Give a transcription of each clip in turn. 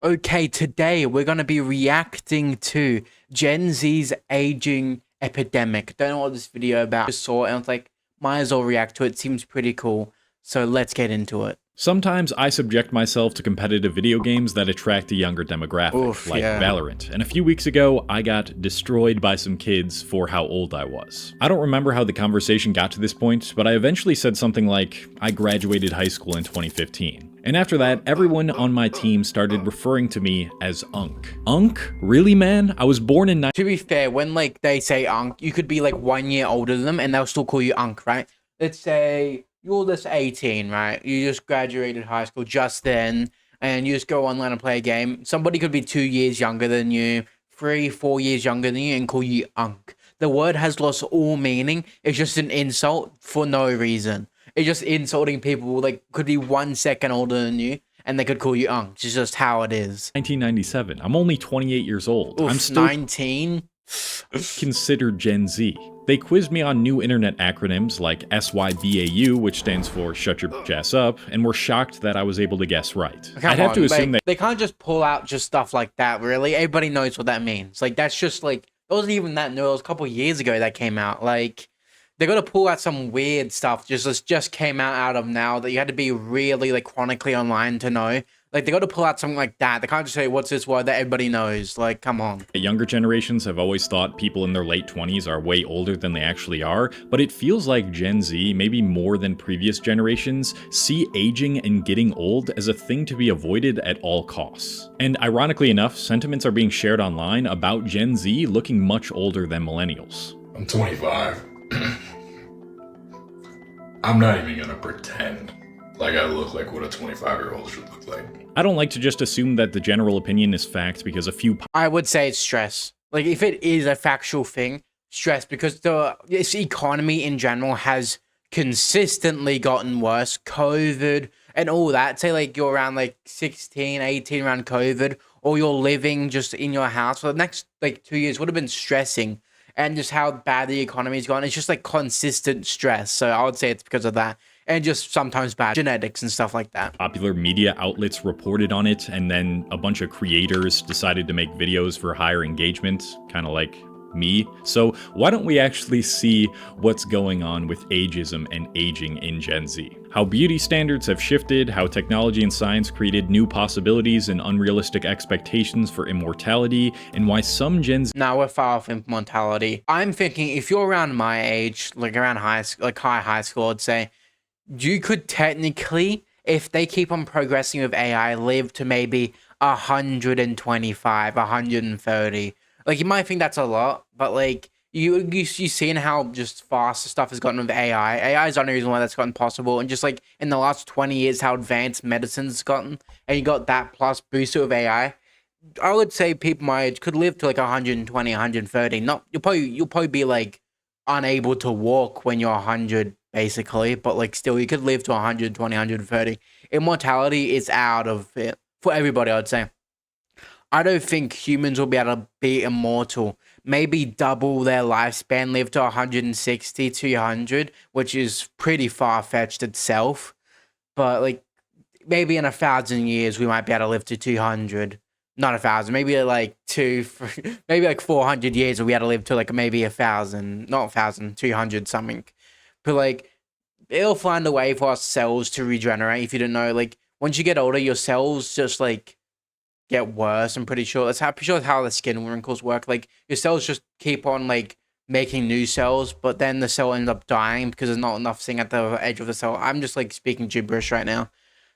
Okay, today we're going to be reacting to Gen Z's aging epidemic. Don't know what this video about. Just saw it and I was like, might as well react to it. Seems pretty cool. So let's get into it. Sometimes I subject myself to competitive video games that attract a younger demographic, Oof, like yeah. Valorant, and a few weeks ago, I got destroyed by some kids for how old I was. I don't remember how the conversation got to this point, but I eventually said something like, I graduated high school in 2015. And after that, everyone on my team started referring to me as Unk. Unk? Really, man? I was born in... To be fair, when like they say Unk, you could be like 1 year older than them and they'll still call you Unk, right? Let's say you're just 18, right? You just graduated high school just then and you just go online and play a game. Somebody could be 2 years younger than you, 3, 4 years younger than you and call you Unk. The word has lost all meaning. It's just an insult for no reason. It's just insulting people like could be 1 second older than you and they could call you Unk. It's just how it is. 1997. I'm only 28 years old. Oof, I'm still 19? considered Gen Z. They quizzed me on new internet acronyms like SYBAU, which stands for Shut Your Ass Up, and were shocked that I was able to guess right. I'd have to assume that they can't just pull out just stuff like that, really. Everybody knows what that means. Like, that's just like, it wasn't even that new. It was a couple years ago that came out. Like, they're gonna pull out some weird stuff just came out of now that you had to be really like chronically online to know. Like they got to pull out something like that. They can't just say what's this word that everybody knows. Like, come on. Younger generations have always thought people in their late 20s are way older than they actually are, but it feels like Gen Z, maybe more than previous generations, see aging and getting old as a thing to be avoided at all costs. And ironically enough, sentiments are being shared online about Gen Z looking much older than millennials. I'm 25. I'm not even gonna pretend like I look like what a 25-year-old should look like. I don't like to just assume that the general opinion is fact because a few... I would say it's stress. Like, if it is a factual thing, stress, because this economy in general has consistently gotten worse. COVID and all that. Say, like, you're around, like, 16, 18 around COVID, or you're living just in your house for the next, like, 2 years would have been stressing. And just how bad the economy's gone. It's just, like, consistent stress. So I would say it's because of that. And just sometimes bad genetics and stuff like that. Popular media outlets reported on it, and then a bunch of creators decided to make videos for higher engagement, kind of like me. So why don't we actually see what's going on with ageism and aging in Gen Z? How beauty standards have shifted, how technology and science created new possibilities and unrealistic expectations for immortality, and why some Gen Z... Now we're far off immortality. I'm thinking if you're around my age, like around high school, I'd say, you could technically, if they keep on progressing with AI, live to maybe 125, 130. Like, you might think that's a lot, but like, you seen how just fast stuff has gotten with AI. AI is the only reason why that's gotten possible. And just like in the last 20 years, how advanced medicine's gotten, and you got that plus boosted with AI. I would say people my age could live to like 120, 130. Not you'll probably be like unable to walk when you're 100 basically, but like still you could live to 120, 130. Immortality is out of it for everybody, I'd say. I don't think humans will be able to be immortal. Maybe double their lifespan, live to 160, 200, which is pretty far-fetched itself. But like maybe in 1,000 years we might be able to live to 200. Not 1,000, maybe like maybe like 400 years we had to live to like maybe 1,000, not 1,000, 200 something. But like, it'll find a way for our cells to regenerate. If you don't know, like once you get older, your cells just like get worse. I'm pretty sure pretty sure that's how the skin wrinkles work. Like your cells just keep on like making new cells, but then the cell ends up dying because there's not enough thing at the edge of the cell. I'm just like speaking gibberish right now,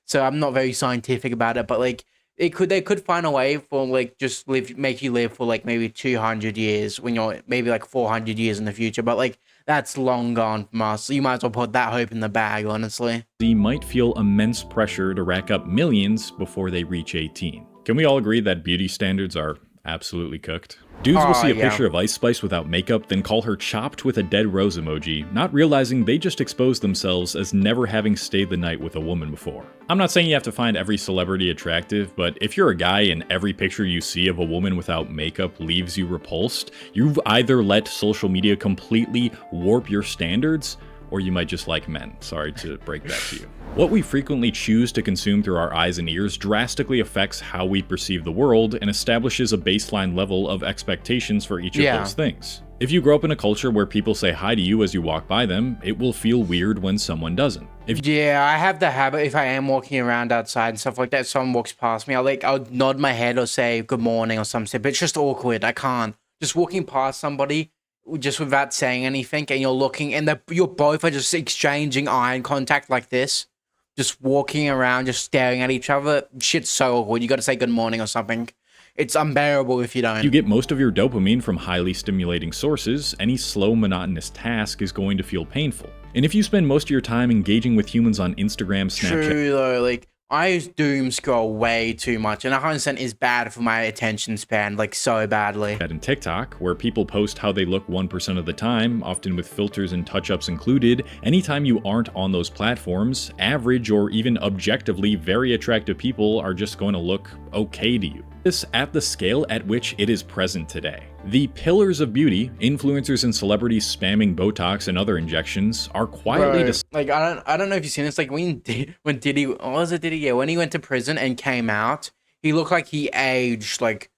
so I'm not very scientific about it. But like, they could find a way for like just make you live for like maybe 200 years when you're maybe like 400 years in the future. But like, that's long gone from us. You might as well put that hope in the bag, honestly. Z might feel immense pressure to rack up millions before they reach 18. Can we all agree that beauty standards are absolutely cooked? Dudes will see a picture of Ice Spice without makeup, then call her chopped with a dead rose emoji, not realizing they just exposed themselves as never having stayed the night with a woman before. I'm not saying you have to find every celebrity attractive, but if you're a guy and every picture you see of a woman without makeup leaves you repulsed, you've either let social media completely warp your standards, or you might just like men. Sorry to break that to you. What we frequently choose to consume through our eyes and ears drastically affects how we perceive the world and establishes a baseline level of expectations for each of those things. If you grow up in a culture where people say hi to you as you walk by them, it will feel weird when someone doesn't. Yeah, I have the habit, if I am walking around outside and stuff like that, someone walks past me, I'll nod my head or say good morning or something, but it's just awkward. I can't. Just walking past somebody just without saying anything, and you're looking, and you're both are just exchanging eye contact like this, just walking around, just staring at each other. Shit's so awkward. You got to say good morning or something. It's unbearable if you don't. You get most of your dopamine from highly stimulating sources. Any slow, monotonous task is going to feel painful. And if you spend most of your time engaging with humans on Instagram, Snapchat... True, though, like, I doom scroll way too much, and 100% is bad for my attention span, like, so badly. And TikTok, where people post how they look 1% of the time, often with filters and touch-ups included, anytime you aren't on those platforms, average or even objectively very attractive people are just going to look okay to you. This at the scale at which it is present today. The pillars of beauty, influencers and celebrities spamming Botox and other injections, are quietly like I don't know if you've seen this. Like when Diddy, what was it, Diddy? Yeah, when he went to prison and came out, he looked like he aged like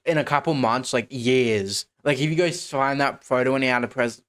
in a couple months, like years. Like if you guys find that photo when he out of prison,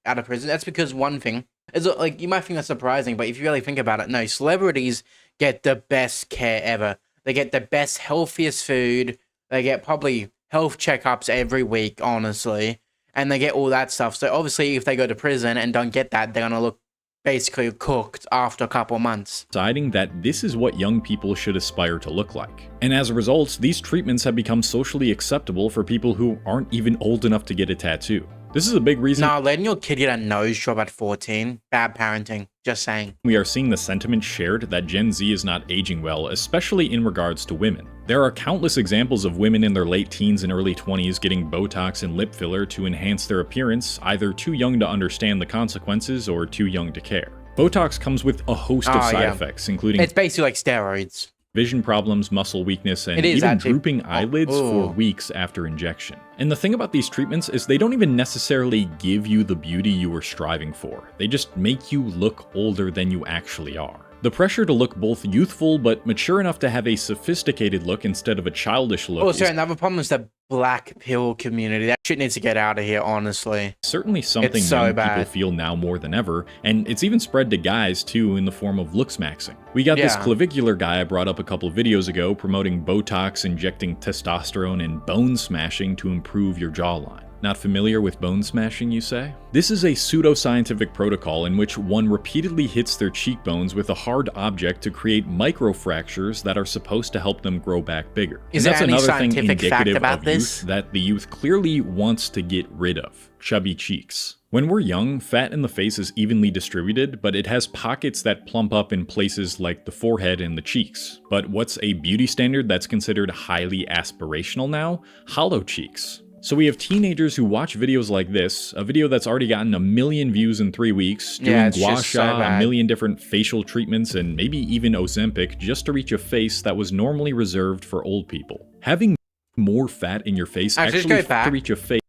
that's because one thing is like you might think that's surprising, but if you really think about it, no, celebrities get the best care ever. They get the best, healthiest food. They get probably health checkups every week, honestly. And they get all that stuff. So obviously, if they go to prison and don't get that, they're going to look basically cooked after a couple months. Deciding that this is what young people should aspire to look like. And as a result, these treatments have become socially acceptable for people who aren't even old enough to get a tattoo. This is a big reason. No, letting your kid get a nose job at 14, bad parenting, just saying. We are seeing the sentiment shared that Gen Z is not aging well, especially in regards to women. There are countless examples of women in their late teens and early 20s getting Botox and lip filler to enhance their appearance, either too young to understand the consequences or too young to care. Botox comes with a host of side effects, including... It's basically like steroids. Vision problems, muscle weakness, and even drooping eyelids for weeks after injection. And the thing about these treatments is they don't even necessarily give you the beauty you were striving for. They just make you look older than you actually are. The pressure to look both youthful but mature enough to have a sophisticated look instead of a childish look. Also, another problem is the black pill community. That shit needs to get out of here, honestly. Certainly something young people feel now more than ever, and it's even spread to guys too in the form of looks maxing. We got this clavicular guy I brought up a couple of videos ago promoting Botox, injecting testosterone, and bone smashing to improve your jawline. Not familiar with bone smashing, you say? This is a pseudoscientific protocol in which one repeatedly hits their cheekbones with a hard object to create microfractures that are supposed to help them grow back bigger. Is there any scientific fact about this? That the youth clearly wants to get rid of. Chubby cheeks. When we're young, fat in the face is evenly distributed, but it has pockets that plump up in places like the forehead and the cheeks. But what's a beauty standard that's considered highly aspirational now? Hollow cheeks. So we have teenagers who watch videos like this, a video that's already gotten 1 million views in 3 weeks, doing gua sha, 1 million different facial treatments, and maybe even Ozempic just to reach a face that was normally reserved for old people. Having more fat in your face actually to reach a face.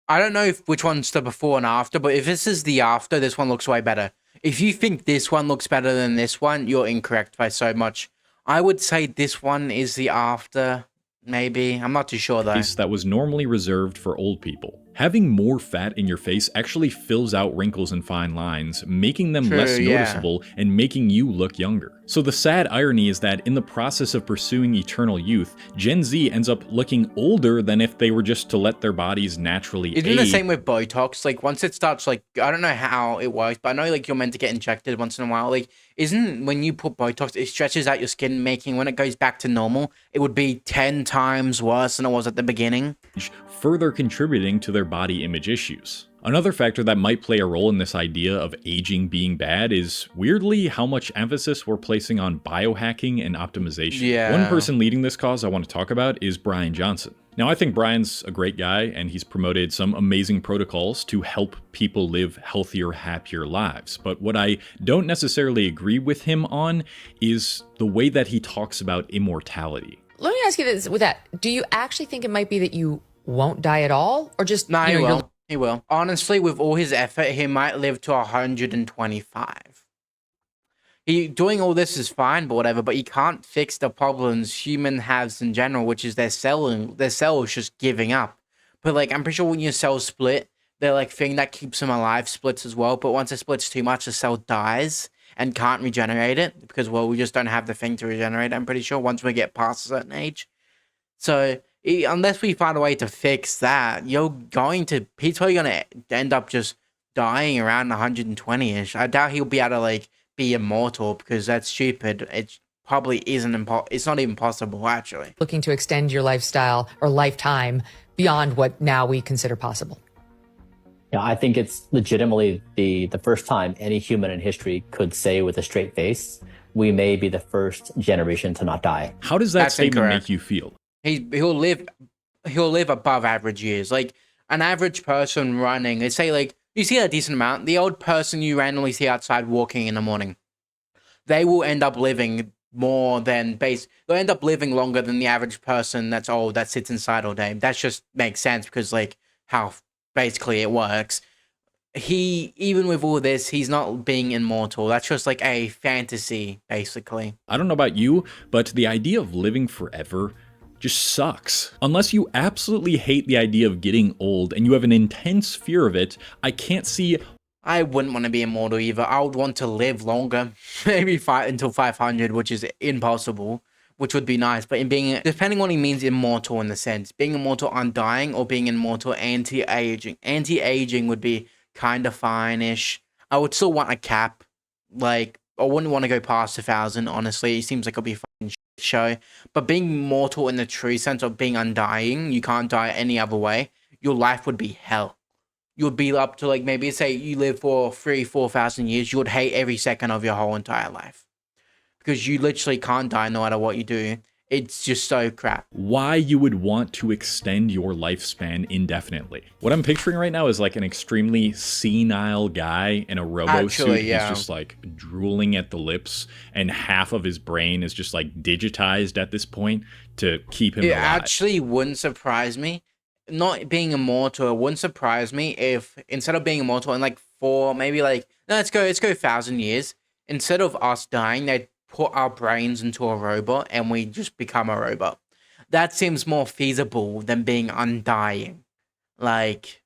I don't know which one's the before and after, but if this is the after, this one looks way better. If you think this one looks better than this one, you're incorrect by so much. I would say this one is the after. Maybe. I'm not too sure though. That was normally reserved for old people. Having more fat in your face actually fills out wrinkles and fine lines, making them less noticeable and making you look younger. So the sad irony is that in the process of pursuing eternal youth, Gen Z ends up looking older than if they were just to let their bodies naturally age. Isn't the same with Botox? Like once it starts, like, I don't know how it works, but I know like you're meant to get injected once in a while. Like, isn't when you put Botox, it stretches out your skin, making when it goes back to normal, it would be 10 times worse than it was at the beginning. Further contributing to their body image issues. Another factor that might play a role in this idea of aging being bad is, weirdly, how much emphasis we're placing on biohacking and optimization. Yeah. One person leading this cause I want to talk about is Brian Johnson. Now, I think Brian's a great guy, and he's promoted some amazing protocols to help people live healthier, happier lives. But what I don't necessarily agree with him on is the way that he talks about immortality. Let me ask you this with that. Do you actually think it might be that you won't die at all? Or just, no, you won't. He will. Honestly, with all his effort, he might live to 125. He doing all this is fine, but whatever. But he can't fix the problems human has in general, which is their cells just giving up. But like, I'm pretty sure when your cells split, the like thing that keeps them alive splits as well. But once it splits too much, the cell dies and can't regenerate it because we just don't have the thing to regenerate. I'm pretty sure once we get past a certain age. So unless we find a way to fix that, he's probably gonna end up just dying around 120ish. I doubt he'll be able to like be immortal because that's stupid. It probably isn't it's not even possible actually. Looking to extend your lifestyle or lifetime beyond what now we consider possible. Yeah, I think it's legitimately the first time any human in history could say with a straight face, we may be the first generation to not die. How does that statement make you feel? He'll live above average years. Like an average person running, let's say like you see a decent amount. The old person you randomly see outside walking in the morning, they will end up living more than they'll end up living longer than the average person that's old that sits inside all day. That just makes sense because like how basically it works. Even with all this, he's not being immortal. That's just like a fantasy, basically. I don't know about you, but the idea of living forever just sucks. Unless you absolutely hate the idea of getting old and you have an intense fear of it, I can't see. I wouldn't want to be immortal either. I would want to live longer, maybe until 500, which is impossible, which would be nice. But depending on what he means immortal in the sense, being immortal undying or being immortal anti-aging. Anti-aging would be kind of fine-ish. I would still want a cap. Like, I wouldn't want to go past 1,000, honestly. It seems like it'll be a fucking show. But being mortal in the true sense of being undying, you can't die any other way, your life would be hell. You would be up to like, maybe say you live for 4,000 years, you would hate every second of your whole entire life. Because you literally can't die no matter what you do. It's just so crap. Why you would want to extend your lifespan indefinitely. What I'm picturing right now is like an extremely senile guy in a robo-suit. Yeah. He's just like drooling at the lips and half of his brain is just like digitized at this point to keep him alive. It actually wouldn't surprise me. Not being immortal, it wouldn't surprise me if instead of being immortal in like let's go 1,000 years, instead of us dying, they'd put our brains into a robot and we just become a robot. That seems more feasible than being undying. Like,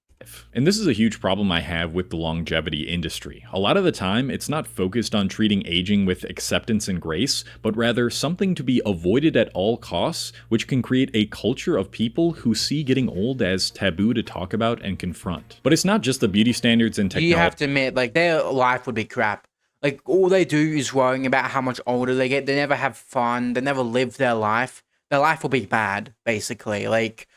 and this is a huge problem I have with the longevity industry. A lot of the time, it's not focused on treating aging with acceptance and grace, but rather something to be avoided at all costs, which can create a culture of people who see getting old as taboo to talk about and confront. But it's not just the beauty standards and technology. You have to admit, like, their life would be crap. Like, all they do is worrying about how much older they get. They never have fun. They never live their life. Their life will be bad, basically. Like,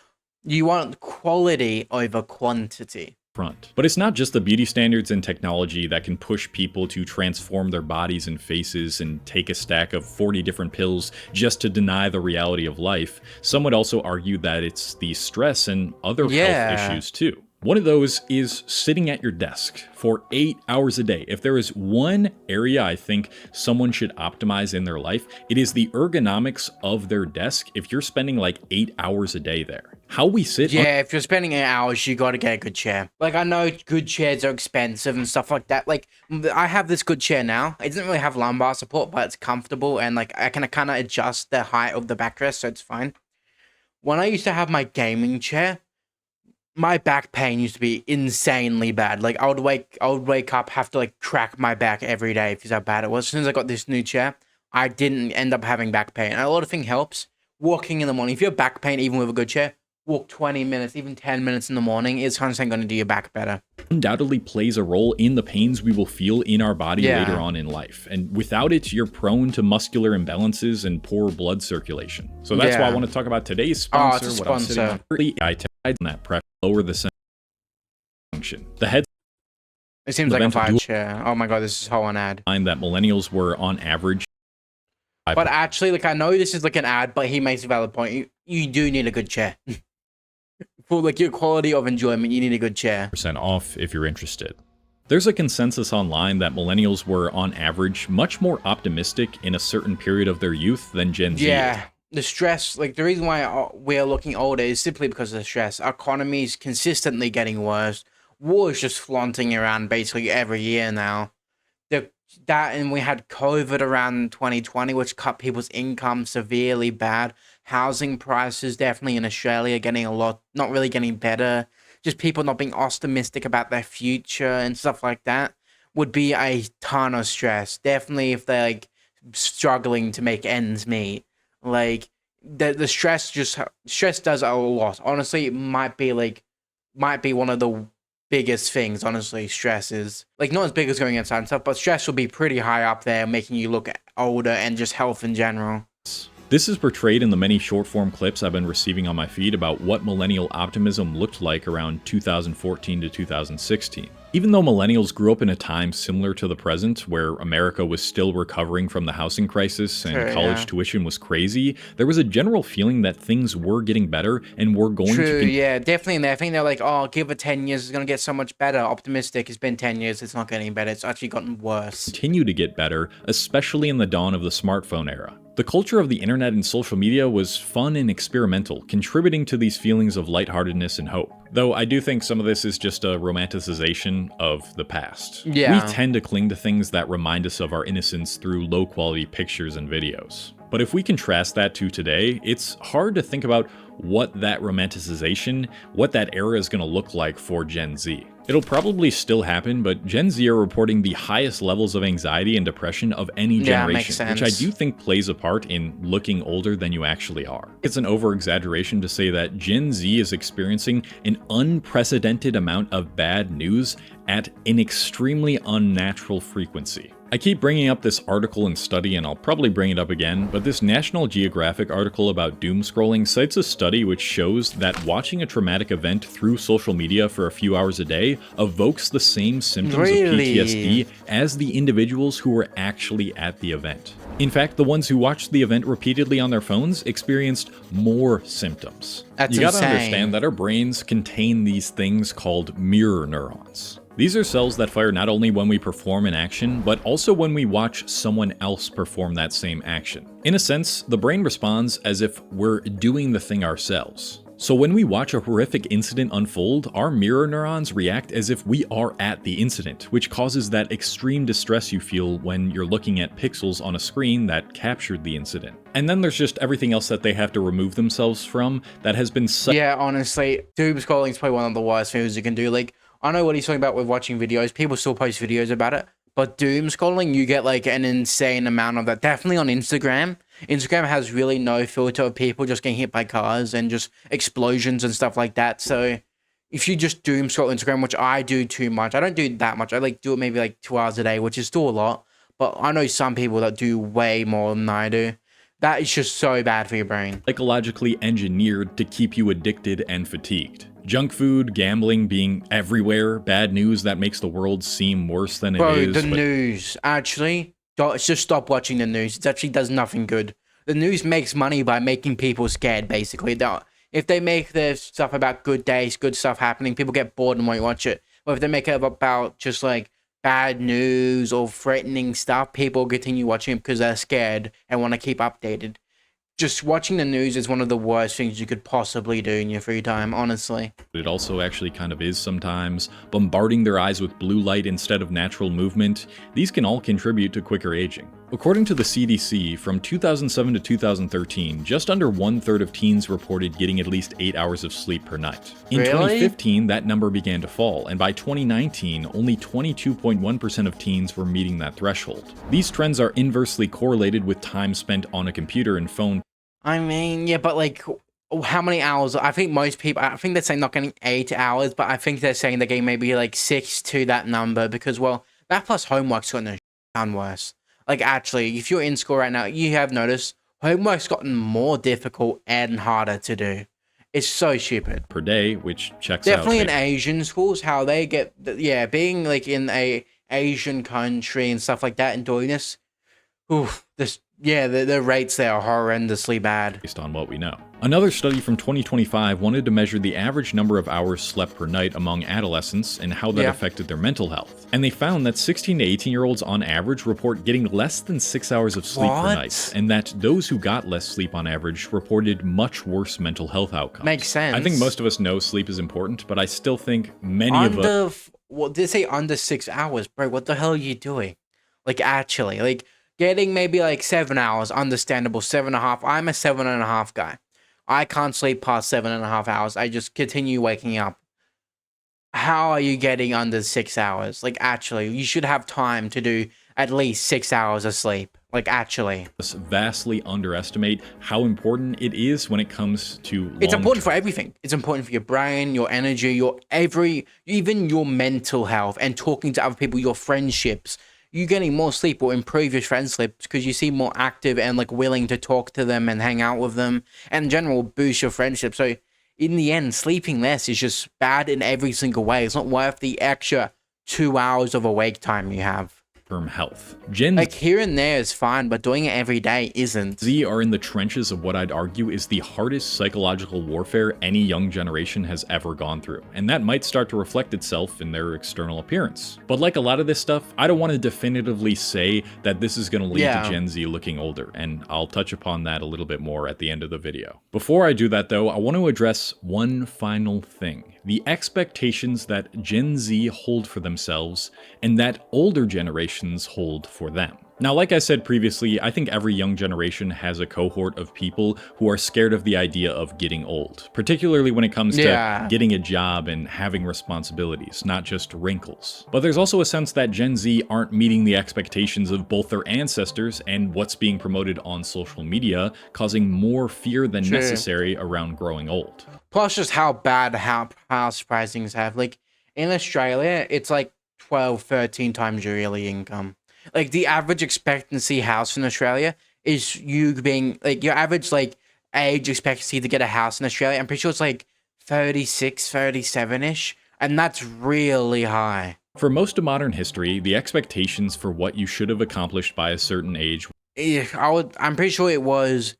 you want quality over quantity. But it's not just the beauty standards and technology that can push people to transform their bodies and faces and take a stack of 40 different pills just to deny the reality of life. Some would also argue that it's the stress and other health issues too. One of those is sitting at your desk for 8 hours a day. If there is one area I think someone should optimize in their life, it is the ergonomics of their desk if you're spending like 8 hours a day there. How we sit. Yeah, if you're spending 8 hours, you got to get a good chair. Like, I know good chairs are expensive and stuff like that. Like, I have this good chair now. It doesn't really have lumbar support, but it's comfortable. And, like, I can kind of adjust the height of the backrest, so it's fine. When I used to have my gaming chair, my back pain used to be insanely bad. Like, I would wake up, have to, like, crack my back every day because how bad it was. As soon as I got this new chair, I didn't end up having back pain. And a lot of things helps. Walking in the morning. If you have back pain, even with a good chair, walk 20 minutes, even 10 minutes in the morning. It's 100% going to do your back better. Undoubtedly plays a role in the pains we will feel in our body later on in life. And without it, you're prone to muscular imbalances and poor blood circulation. So that's why I want to talk about today's sponsor. It's a what I'm sitting on. I tied on that pressure, lower the function. The head. It seems like a fine chair. Oh my god, this is how an ad. That millennials were on average. But actually, like, I know this is like an ad, but he makes a valid point. You do need a good chair. For like your quality of enjoyment, you need a good chair. % off if you're interested. There's a consensus online that millennials were, on average, much more optimistic in a certain period of their youth than Gen Z. Yeah, the stress, like, the reason why we're looking older is simply because of the stress. Our economy's consistently getting worse. war is just flaunting around basically every year now. That and we had COVID around 2020, which cut people's income severely bad. Housing prices definitely in Australia getting a lot, not really getting better. Just people not being optimistic about their future and stuff like that would be a ton of stress. Definitely if they're like struggling to make ends meet. Like the stress does a lot. Honestly, it might be one of the biggest things, honestly. Stress is like not as big as going outside and stuff, but stress will be pretty high up there, making you look older and just health in general. This is portrayed in the many short-form clips I've been receiving on my feed about what millennial optimism looked like around 2014 to 2016. Even though millennials grew up in a time similar to the present, where America was still recovering from the housing crisis and college tuition was crazy, there was a general feeling that things were getting better and were going to... Yeah, definitely. And I think they're like, oh, give it 10 years, it's going to get so much better. Optimistic, it's been 10 years, it's not getting better. It's actually gotten worse. Continue to get better, especially in the dawn of the smartphone era. The culture of the internet and social media was fun and experimental, contributing to these feelings of lightheartedness and hope. Though I do think some of this is just a romanticization of the past. Yeah. We tend to cling to things that remind us of our innocence through low-quality pictures and videos. But if we contrast that to today, it's hard to think about what that romanticization, what that era is going to look like for Gen Z. It'll probably still happen, but Gen Z are reporting the highest levels of anxiety and depression of any generation, which I do think plays a part in looking older than you actually are. It's an over-exaggeration to say that Gen Z is experiencing an unprecedented amount of bad news at an extremely unnatural frequency. I keep bringing up this article and study, and I'll probably bring it up again, but this National Geographic article about doom scrolling cites a study which shows that watching a traumatic event through social media for a few hours a day evokes the same symptoms of PTSD as the individuals who were actually at the event. In fact, the ones who watched the event repeatedly on their phones experienced more symptoms. You gotta understand that our brains contain these things called mirror neurons. These are cells that fire not only when we perform an action, but also when we watch someone else perform that same action. In a sense, the brain responds as if we're doing the thing ourselves. So when we watch a horrific incident unfold, our mirror neurons react as if we are at the incident, which causes that extreme distress you feel when you're looking at pixels on a screen that captured the incident. And then there's just everything else that they have to remove themselves from that has been Yeah, honestly, doom scrolling is probably one of the worst things you can do. Like, I know what he's talking about with watching videos. People still post videos about it. But doom scrolling, you get like an insane amount of that. Definitely on Instagram. Instagram has really no filter of people just getting hit by cars and just explosions and stuff like that. So if you just doom scroll Instagram, which I do too much. I don't do that much. I like do it maybe like 2 hours a day, which is still a lot. But I know some people that do way more than I do. That is just so bad for your brain. Psychologically engineered to keep you addicted and fatigued. Junk food, gambling being everywhere, bad news that makes the world seem worse than it is. Bro, the news, actually, just stop watching the news. It actually does nothing good. The news makes money by making people scared, basically. If they make their stuff about good days, good stuff happening, people get bored and won't watch it. But if they make it about just like bad news or threatening stuff, people continue watching it because they're scared and want to keep updated. Just watching the news is one of the worst things you could possibly do in your free time, honestly. It also actually kind of is sometimes. Bombarding their eyes with blue light instead of natural movement, these can all contribute to quicker aging. According to the CDC, from 2007 to 2013, just under 1/3 of teens reported getting at least 8 hours of sleep per night. In 2015, that number began to fall, and by 2019, only 22.1% of teens were meeting that threshold. These trends are inversely correlated with time spent on a computer and phone. I mean, yeah, but like, how many hours? I think most people, I think they're saying not getting 8 hours, but I think they're saying they're getting maybe like 6 to that number because, well, that plus homework's gotten done worse. Like, actually, if you're in school right now, you have noticed homework's gotten more difficult and harder to do. It's so stupid. Per day, which checks Definitely in Asian schools, how they get, yeah, being like in a Asian country and stuff like that and doing this, oof, this Yeah, the rates there are horrendously bad. Based on what we know. Another study from 2025 wanted to measure the average number of hours slept per night among adolescents and how that affected their mental health. And they found that 16 to 18-year-olds on average report getting less than 6 hours of sleep per night, and that those who got less sleep on average reported much worse mental health outcomes. Makes sense. I think most of us know sleep is important, but I still think many of us... What did they say? Under 6 hours, bro. What the hell are you doing? Like, actually, like, getting maybe like 7 hours, understandable. 7.5. I'm a 7.5 guy. I can't sleep past 7.5 hours. I just continue waking up. How are you getting under 6 hours? Like, actually, you should have time to do at least 6 hours of sleep. Like, actually. Vastly underestimate how important it is when it comes to It's important for everything. It's important for your brain, your energy, even your mental health, and talking to other people, your friendships. You getting more sleep will improve your friend slips because you seem more active and like willing to talk to them and hang out with them, and in general boost your friendship. So in the end, sleeping less is just bad in every single way. It's not worth the extra 2 hours of awake time you have. Term health. Like here and there is fine, but doing it every day isn't. Z are in the trenches of what I'd argue is the hardest psychological warfare any young generation has ever gone through, and that might start to reflect itself in their external appearance. But like a lot of this stuff, I don't want to definitively say that this is going to lead to Gen Z looking older, and I'll touch upon that a little bit more at the end of the video. Before I do that though, I want to address one final thing. The expectations that Gen Z hold for themselves and that older generations hold for them. Now, like I said previously, I think every young generation has a cohort of people who are scared of the idea of getting old, particularly when it comes to getting a job and having responsibilities, not just wrinkles. But there's also a sense that Gen Z aren't meeting the expectations of both their ancestors and what's being promoted on social media, causing more fear than necessary around growing old. Plus just how bad house pricings have. Like, in Australia, it's like 12, 13 times your yearly income. Like, the average expectancy house in Australia is you being, like, your average, like, age expectancy to get a house in Australia, I'm pretty sure it's, like, 36, 37-ish, and that's really high. For most of modern history, the expectations for what you should have accomplished by a certain age... I'm pretty sure it was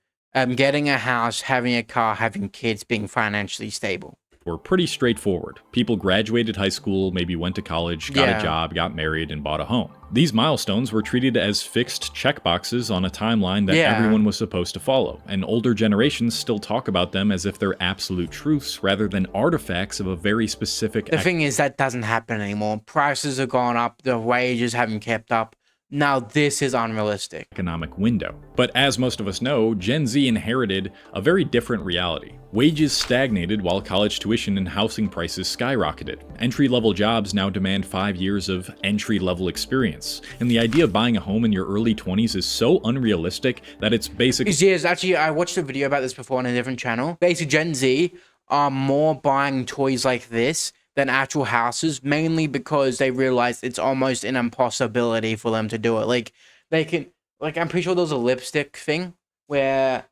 getting a house, having a car, having kids, being financially stable. Were pretty straightforward. People graduated high school, maybe went to college, got a job, got married, and bought a home. These milestones were treated as fixed checkboxes on a timeline that everyone was supposed to follow, and older generations still talk about them as if they're absolute truths rather than artifacts of a very specific... The thing is, that doesn't happen anymore. Prices have gone up, the wages haven't kept up. Now this is unrealistic. Economic window. But as most of us know, Gen Z inherited a very different reality. Wages stagnated while college tuition and housing prices skyrocketed. Entry-level jobs now demand 5 years of entry-level experience. And the idea of buying a home in your early 20s is so unrealistic that it's basically... Yes, actually, I watched a video about this before on a different channel. Basically, Gen Z are more buying toys like this than actual houses, mainly because they realize it's almost an impossibility for them to do it. Like, they can, like, I'm pretty sure there was a lipstick thing where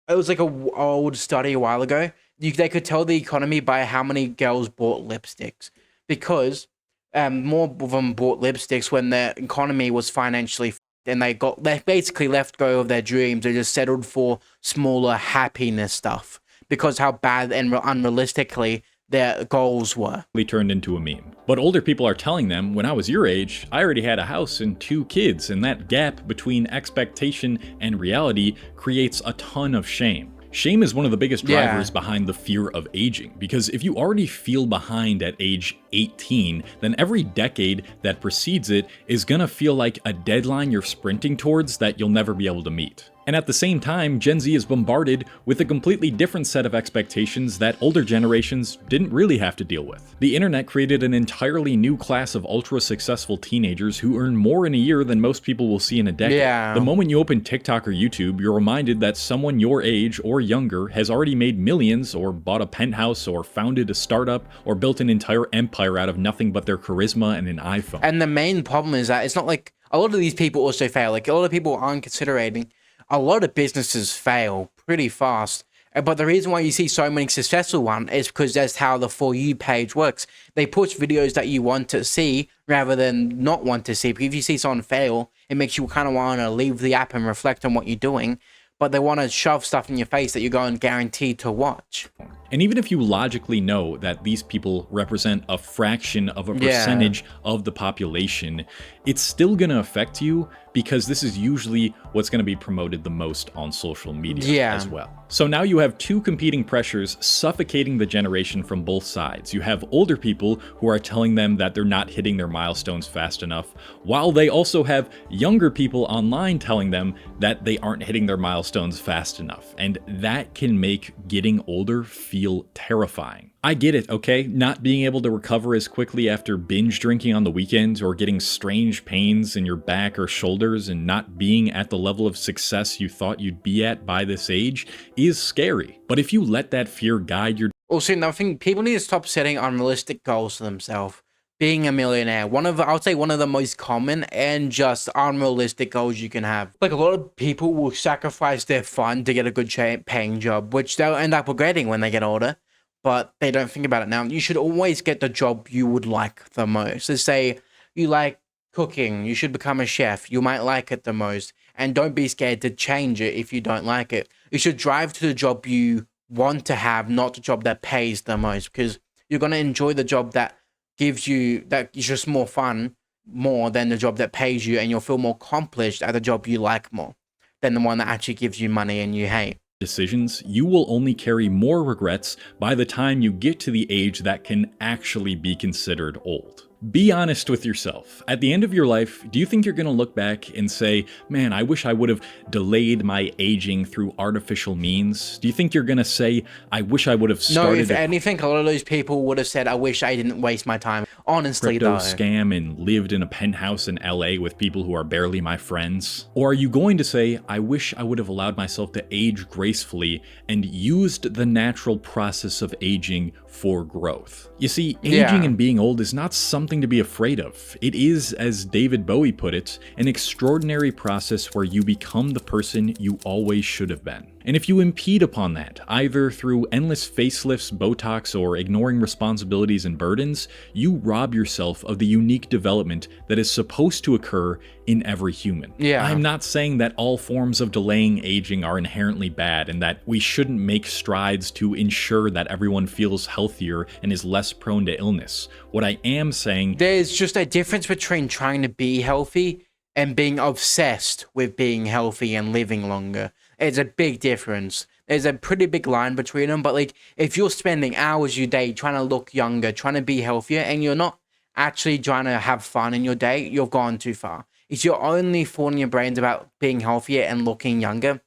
it was like a old study a while ago. They could tell the economy by how many girls bought lipsticks, because more of them bought lipsticks when the economy was financially and they basically left go of their dreams. They just settled for smaller happiness stuff because how bad and unrealistically their goals were. Turned into a meme. But older people are telling them, when I was your age, I already had a house and 2 kids, and that gap between expectation and reality creates a ton of shame. Shame is one of the biggest drivers behind the fear of aging, because if you already feel behind at age 18, then every decade that precedes it is gonna feel like a deadline you're sprinting towards that you'll never be able to meet. And at the same time, Gen Z is bombarded with a completely different set of expectations that older generations didn't really have to deal with. The internet created an entirely new class of ultra-successful teenagers who earn more in a year than most people will see in a decade. The moment you open TikTok or YouTube, you're reminded that someone your age or younger has already made millions, or bought a penthouse, or founded a startup, or built an entire empire out of nothing but their charisma and an iPhone. And the main problem is that it's not like a lot of these people also fail. Like, a lot of people aren't considering. A lot of businesses fail pretty fast, But the reason why you see so many successful ones is because that's how the For You page works. They push videos that you want to see rather than not want to see. Because if you see someone fail, it makes you kind of want to leave the app and reflect on what you're doing. But they want to shove stuff in your face that you're going guaranteed to watch. And even if you logically know that these people represent a fraction of a percentage of the population, it's still going to affect you because this is usually what's going to be promoted the most on social media as well. So now you have two competing pressures suffocating the generation from both sides. You have older people who are telling them that they're not hitting their milestones fast enough, while they also have younger people online telling them that they aren't hitting their milestones fast enough. And that can make getting older feel terrifying. I get it, okay? Not being able to recover as quickly after binge drinking on the weekends or getting strange pains in your back or shoulders and not being at the level of success you thought you'd be at by this age is scary. But if you let that fear guide your... Also, I think people need to stop setting unrealistic goals for themselves. Being a millionaire, I would say one of the most common and just unrealistic goals you can have. Like, a lot of people will sacrifice their fun to get a good paying job, which they'll end up regretting when they get older. But they don't think about it now. You should always get the job you would like the most. Let's say you like cooking, you should become a chef. You might like it the most. And don't be scared to change it if you don't like it. You should drive to the job you want to have, not the job that pays the most. Because you're going to enjoy the job that gives you, that is just more fun, more than the job that pays you. And you'll feel more accomplished at the job you like more than the one that actually gives you money and you hate. Decisions, you will only carry more regrets by the time you get to the age that can actually be considered old. Be honest with yourself. At the end of your life, do you think you're going to look back and say, man, I wish I would have delayed my aging through artificial means? Do you think you're going to say, I wish I would have started... No, if anything, a lot of those people would have said, I wish I didn't waste my time. Honestly, crypto though. Scam and lived in a penthouse in LA with people who are barely my friends? Or are you going to say, I wish I would have allowed myself to age gracefully and used the natural process of aging for growth? You see, aging and being old is not something to be afraid of. It is, as David Bowie put it, an extraordinary process where you become the person you always should have been. And if you impede upon that, either through endless facelifts, Botox, or ignoring responsibilities and burdens, you rob yourself of the unique development that is supposed to occur in every human. I'm not saying that all forms of delaying aging are inherently bad and that we shouldn't make strides to ensure that everyone feels healthier and is less prone to illness. What I am saying... There's just a difference between trying to be healthy and being obsessed with being healthy and living longer. It's a big difference. There's a pretty big line between them, but like, if you're spending hours your day trying to look younger, trying to be healthier, and you're not actually trying to have fun in your day, you've gone too far. If you're only fooling your brains about being healthier and looking younger,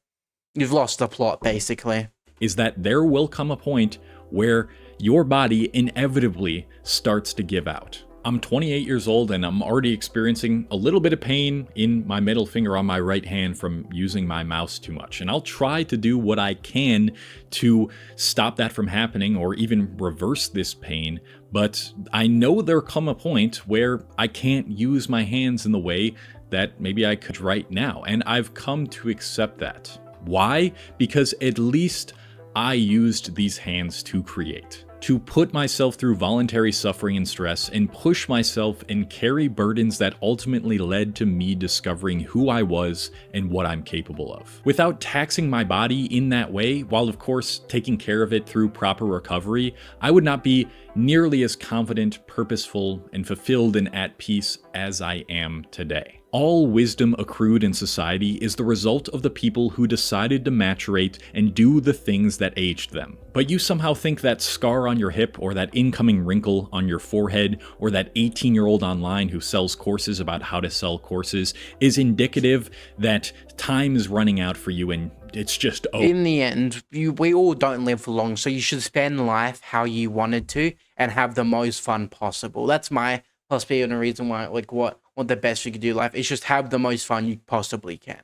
you've lost the plot, basically. Is that there will come a point where your body inevitably starts to give out. I'm 28 years old and I'm already experiencing a little bit of pain in my middle finger on my right hand from using my mouse too much. And I'll try to do what I can to stop that from happening or even reverse this pain. But I know there'll come a point where I can't use my hands in the way that maybe I could right now. And I've come to accept that. Why? Because at least I used these hands to create. To put myself through voluntary suffering and stress and push myself and carry burdens that ultimately led to me discovering who I was and what I'm capable of. Without taxing my body in that way, while of course taking care of it through proper recovery, I would not be nearly as confident, purposeful, and fulfilled and at peace as I am today. All wisdom accrued in society is the result of the people who decided to maturate and do the things that aged them. But you somehow think that scar on your hip or that incoming wrinkle on your forehead or that 18-year-old online who sells courses about how to sell courses is indicative that time is running out for you and it's just over. In the end, we all don't live for long, so you should spend life how you wanted to and have the most fun possible. That's my philosophy and the reason why, like, what the best you could do in life is just have the most fun you possibly can.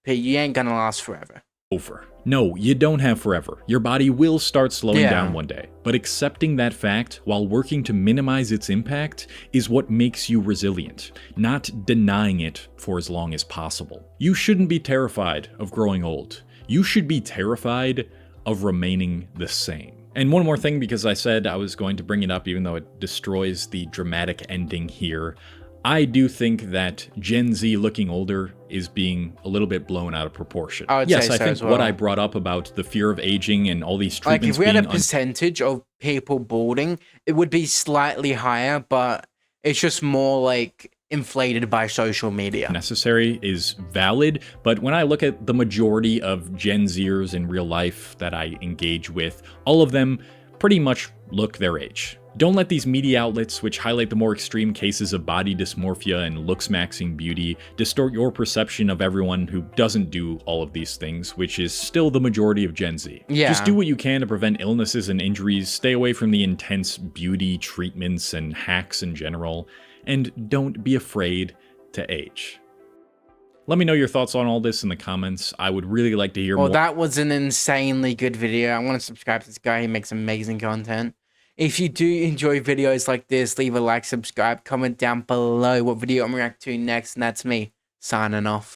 But you ain't gonna last forever. Over. No, you don't have forever. Your body will start slowing down one day. But accepting that fact while working to minimize its impact is what makes you resilient, not denying it for as long as possible. You shouldn't be terrified of growing old. You should be terrified of remaining the same. And one more thing, because I said I was going to bring it up even though it destroys the dramatic ending here. I do think that Gen Z looking older is being a little bit blown out of proportion. I would yes, say I so think as well. what I brought up about the fear of aging and all these treatments Like if we had being a percentage of people balding, it would be slightly higher, but it's just more like inflated by social media. Necessary is valid, but when I look at the majority of Gen Zers in real life that I engage with, all of them pretty much look their age. Don't let these media outlets, which highlight the more extreme cases of body dysmorphia and looks-maxing beauty, distort your perception of everyone who doesn't do all of these things, which is still the majority of Gen Z. Yeah. Just do what you can to prevent illnesses and injuries, stay away from the intense beauty treatments and hacks in general, and don't be afraid to age. Let me know your thoughts on all this in the comments. I would really like to hear more. Well, that was an insanely good video. I want to subscribe to this guy. He makes amazing content. If you do enjoy videos like this, leave a like, subscribe, comment down below what video I'm reacting to next, and that's me signing off.